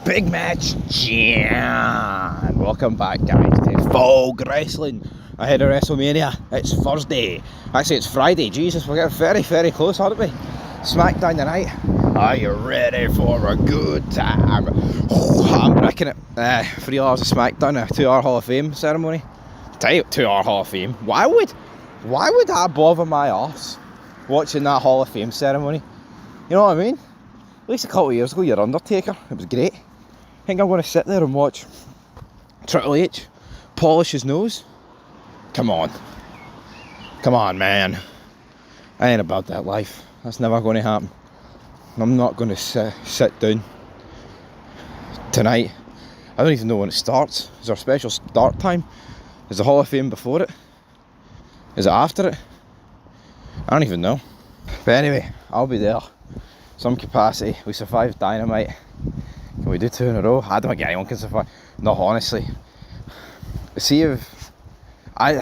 Big match, yeah. Welcome back, guys, to Fog Wrestling ahead of Wrestlemania. It's Thursday. Actually, it's Friday. Jesus, we're getting very, very close, aren't we? SmackDown tonight. Are you ready for a good time? I'm breaking it. 3 hours of SmackDown, a 2-hour Hall of Fame ceremony. Tell you, 2-hour Hall of Fame. Why would I bother my arse watching that Hall of Fame ceremony? You know what I mean? At least a couple of years ago, your Undertaker. It was great. I think I'm going to sit there and watch Triple H polish his nose. Come on, man. I ain't about that life. That's never going to happen. I'm not going to sit down tonight. I don't even know when it starts. Is there a special start time? Is the Hall of Fame before it? Is it after it? I don't even know. But anyway, I'll be there. Some capacity. We survived Dynamite. Can we do 2 in a row? I don't think anyone can survive. No, honestly. See if I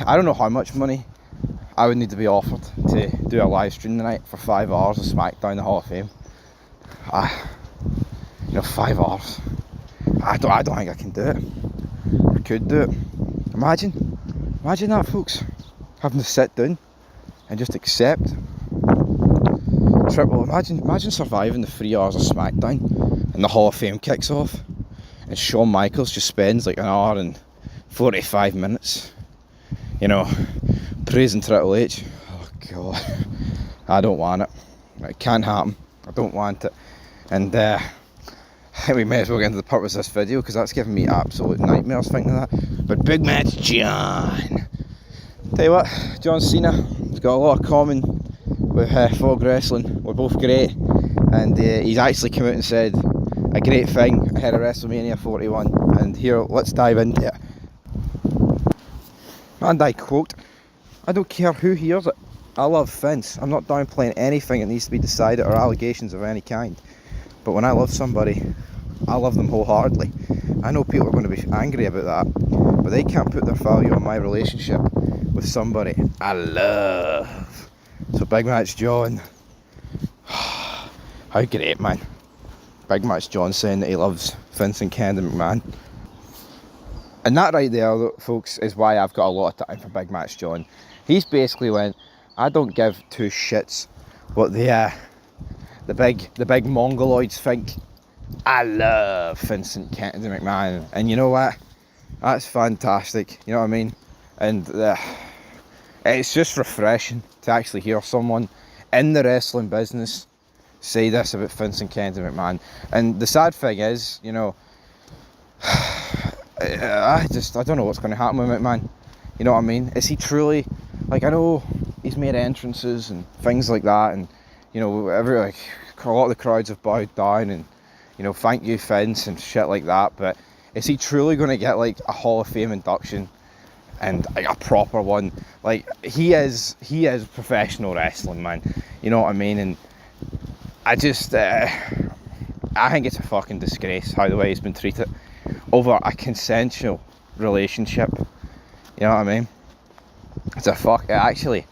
don't know how much money I would need to be offered to do a live stream tonight for 5 hours of SmackDown, the Hall of Fame. 5 hours. I don't think I can do it. I could do it. Imagine that, folks. Having to sit down and just accept. Imagine surviving the 3 hours of SmackDown and the Hall of Fame kicks off and Shawn Michaels just spends like 1 hour and 45 minutes, praising Triple H. Oh God, I don't want it. It can't happen. I don't want it. And I think we may as well get into the purpose of this video, because that's giving me absolute nightmares thinking of that. But big match, John. Tell you what, John Cena has got a lot of common with Fog Wrestling. We're both great, and he's actually come out and said a great thing ahead of Wrestlemania 41, and here, let's dive into it. And I quote, "I don't care who hears it, I love Vince. I'm not downplaying anything that needs to be decided or allegations of any kind, but when I love somebody, I love them wholeheartedly. I know people are going to be angry about that, but they can't put their value on my relationship with somebody I love." So big match John. How great, man. Big match John saying that he loves Vince and McMahon. And that right there, folks, is why I've got a lot of time for big match John. He's basically went, I don't give 2 shits what the big mongoloids think. I love Vincent Kennedy McMahon. And you know what? That's fantastic. You know what I mean? And it's just refreshing to actually hear someone in the wrestling business say this about Vincent Kennedy McMahon. And the sad thing is, I don't know what's going to happen with McMahon. You know what I mean? Is he truly, I know he's made entrances and things like that, and a lot of the crowds have bowed down, and thank you Vince and shit like that, but is he truly going to get a Hall of Fame induction and a proper one? He is professional wrestling, man. You know what I mean? And I just I think it's a fucking disgrace how the way he's been treated over a consensual relationship. You know what I mean? It actually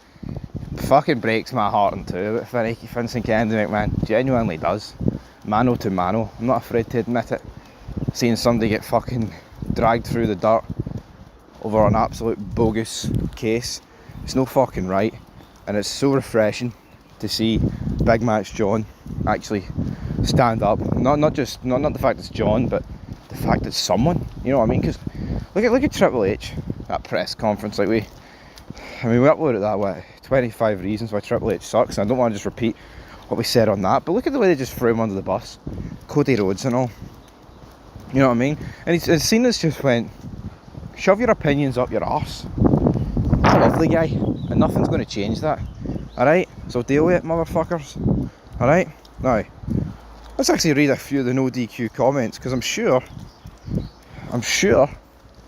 fucking breaks my heart in two about Vincent Kennedy McMahon. Genuinely does. Mano to mano. I'm not afraid to admit it. Seeing somebody get fucking dragged through the dirt over an absolute bogus case, it's no fucking right. And it's so refreshing to see big match John actually stand up. Not the fact it's John, but the fact it's someone. You know what I mean? Because look at Triple H, that press conference. We uploaded that 25 reasons why Triple H sucks, and I don't want to just repeat what we said on that, but look at the way they just threw him under the bus, Cody Rhodes and all. You know what I mean? And Cena's just went, shove your opinions up your arse. I love the guy, and nothing's going to change that. Alright, so deal with it, motherfuckers. Alright, now let's actually read a few of the no DQ comments, because I'm sure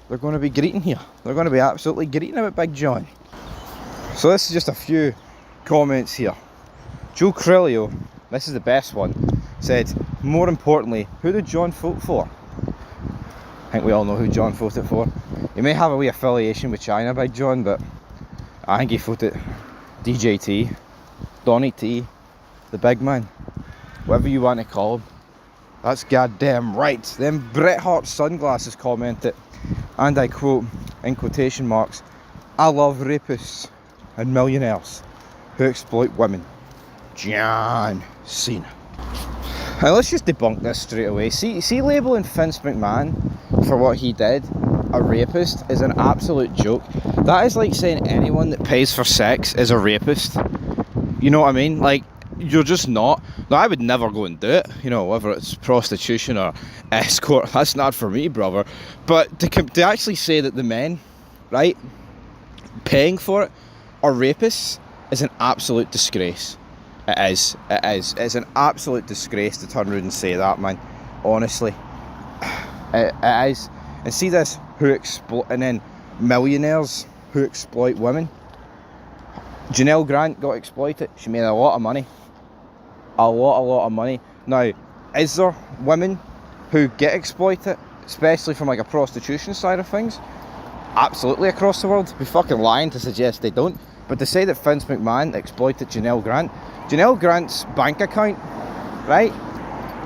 they're going to be greeting here. They're going to be absolutely greeting about Big John. So this is just a few comments here. Joe Crilio, this is the best one, said, more importantly, who did John vote for? I think we all know who John voted for. He may have a wee affiliation with China, Big John, but I think he voted DJT, Donny T, the big man, whatever you want to call him. That's goddamn right. Then Bret Hart sunglasses commented, and I quote, in quotation marks, "I love rapists and millionaires who exploit women. John Cena." Now let's just debunk this straight away. See labelling Vince McMahon for what he did a rapist is an absolute joke. That is like saying anyone that pays for sex is a rapist. You know what I mean? Like, you're just not. Now, I would never go and do it, you know, whether it's prostitution or escort. That's not for me, brother. But to actually say that the men, right, paying for it are rapists is an absolute disgrace. It is. It's an absolute disgrace to turn around and say that, man. Honestly. It is. And see this, and then millionaires who exploit women. Janelle Grant got exploited. She made a lot of money. A lot of money. Now, is there women who get exploited, especially from like a prostitution side of things? Absolutely, across the world. We're fucking lying to suggest they don't. But to say that Vince McMahon exploited Janelle Grant's bank account, right,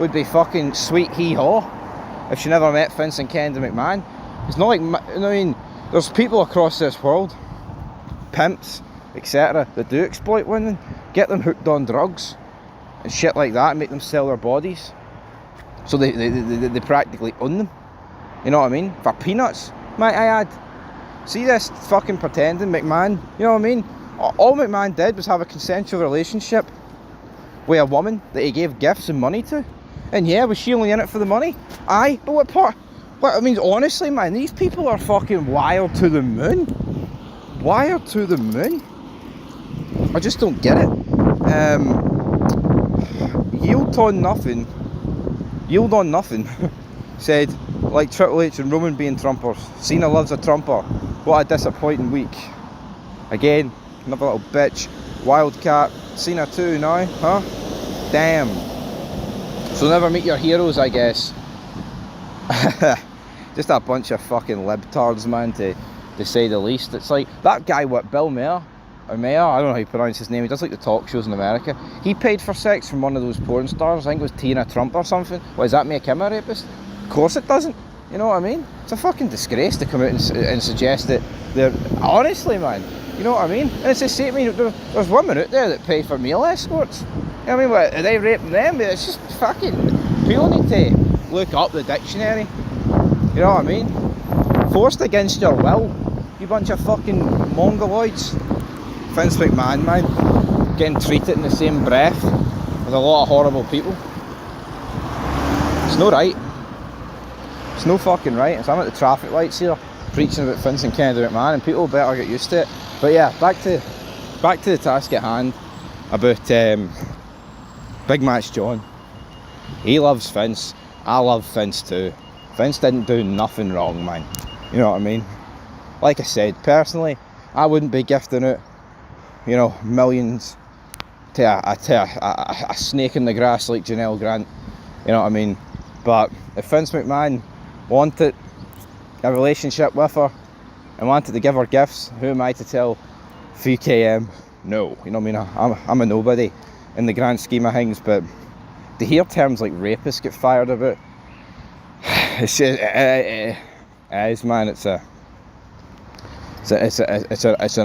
would be fucking sweet hee-haw if she never met Vince and Kennedy McMahon. It's not like, I mean, there's people across this world, pimps, etc., that do exploit women, get them hooked on drugs and shit like that, and make them sell their bodies, so they practically own them. You know what I mean? For peanuts, might I add. See this fucking pretending McMahon, you know what I mean? All McMahon did was have a consensual relationship with a woman that he gave gifts and money to. And yeah, was she only in it for the money? Aye, but what part? What I mean, honestly, man, these people are fucking wired to the moon. Wired to the moon. I just don't get it. Yield on nothing said, like Triple H and Roman being Trumpers, Cena loves a Trumper. What a disappointing week. Again, another little bitch. Wildcat. Cena too now, huh? Damn. So never meet your heroes, I guess. Just a bunch of fucking libtards, man, to say the least. It's like that guy, what, Bill Maher? Or Mayer, I don't know how you pronounce his name. He does like the talk shows in America. He paid for sex from one of those porn stars. I think it was Tina Trump or something. What, does that make him a rapist? Of course it doesn't. You know what I mean? It's a fucking disgrace to come out and suggest that they're... Honestly, man. You know what I mean? And it's the same. I mean, there's women out there that pay for meal escorts. You know what I mean? What, are they raping them? It's just fucking... People need to look up the dictionary. You know what I mean? Forced against your will. You bunch of fucking mongoloids. Vince McMahon, man, getting treated in the same breath with a lot of horrible people. It's no right. It's no fucking right. So I'm at the traffic lights here, preaching about Vince and Kennedy McMahon, and people better get used to it. But yeah, back to the task at hand about Big Match John. He loves Vince. I love Vince too. Vince didn't do nothing wrong, man. You know what I mean? Like I said, personally, I wouldn't be gifting it, you know, millions to a snake in the grass like Janelle Grant. You know what I mean? But if Vince McMahon wanted a relationship with her and wanted to give her gifts, who am I to tell 3KM no? You know what I mean? I'm a nobody in the grand scheme of things, but to hear terms like rapist get fired about, it's just, it is, man. It's an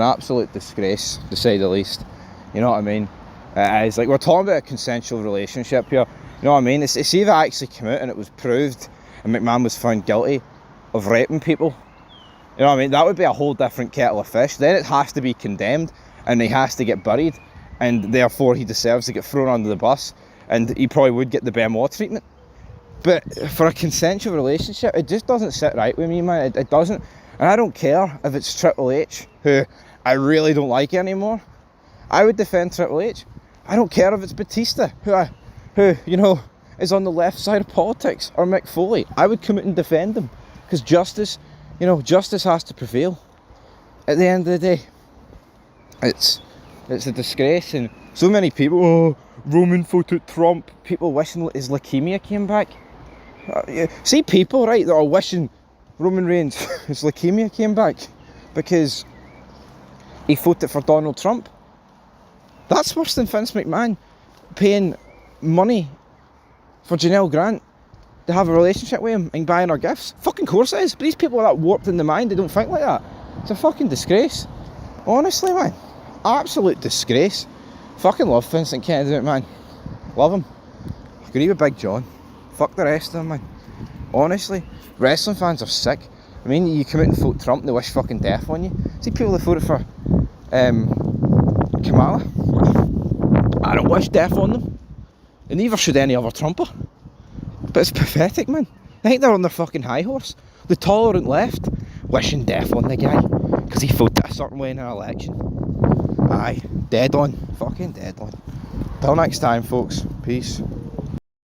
absolute disgrace, to say the least. You know what I mean? It's like, we're talking about a consensual relationship here. You know what I mean? It's if it actually came out and it was proved and McMahon was found guilty of raping people, you know what I mean? That would be a whole different kettle of fish. Then it has to be condemned and he has to get buried, and therefore he deserves to get thrown under the bus, and he probably would get the Benoit treatment. But for a consensual relationship, it just doesn't sit right with me, man. It doesn't. And I don't care if it's Triple H, who I really don't like anymore. I would defend Triple H. I don't care if it's Batista, who you know, is on the left side of politics, or Mick Foley. I would come out and defend them, because justice, you know, justice has to prevail. At the end of the day, it's a disgrace, and so many people, oh, Roman voted Trump. People wishing his leukemia came back. See people, right, that are wishing Roman Reigns, his leukemia came back because he voted for Donald Trump. That's worse than Vince McMahon paying money for Janelle Grant they have a relationship with him and buying her gifts? Fucking course it is. But these people are that warped in the mind, they don't think like that. It's a fucking disgrace. Honestly, man. Absolute disgrace. Fucking love Vincent Kennedy, McMahon. Love him. Agree with Big John. Fuck the rest of them, man. Honestly. Wrestling fans are sick. I mean, you come out and vote Trump and they wish fucking death on you. See people that voted for Kamala? I don't wish death on them. And neither should any other Trumper. But it's pathetic, man. I think they're on their fucking high horse. The tolerant left wishing death on the guy because he voted a certain way in an election. Aye, dead on. Fucking dead on. Till next time, folks. Peace.